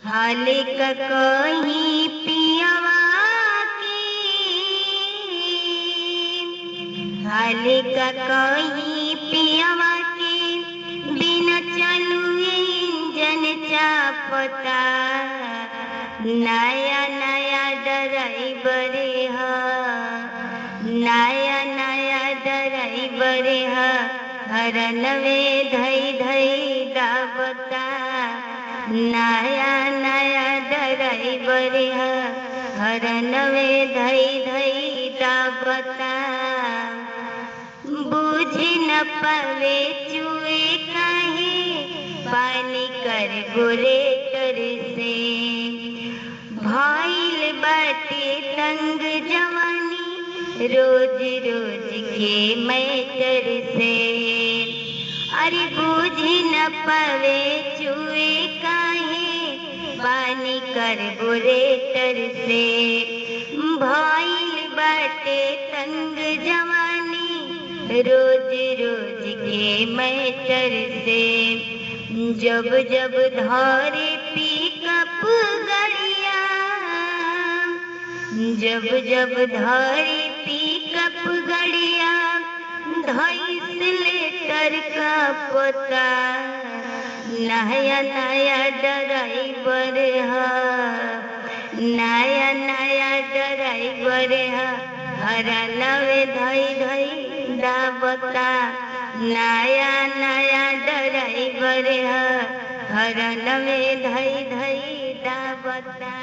हाले का कहीं पियवा के, हाले का कहीं पियवा के, बिना चलुए इंजन चापता। नया नया ड्राइवर है, नया नया ड्राइवर है, हरनवे धई धई दावता। नया नया ड्राइवर है, हरनवे धई धई दावता। बुझ न पावे चुए काहे, पानी कर गोरेटर से। भइल बाटे तंग जवानी, रोज रोज के मैटर से। अरे बुझ न पावे चुए काहे, पानी कर गोरेटर से। भइल बाटे तंग जवानी, रोज रोज के मैटर से। जब जब धरे पिकअप गड़िया, जब जब धरे पिकअप गड़िया, धइस लेटर का पता। नया नया ड्राइवर है, नया नया ड्राइवर है, हरनवे धई धई दावता। नया नया ड्राइवर है, हरनवे धई धई दावता।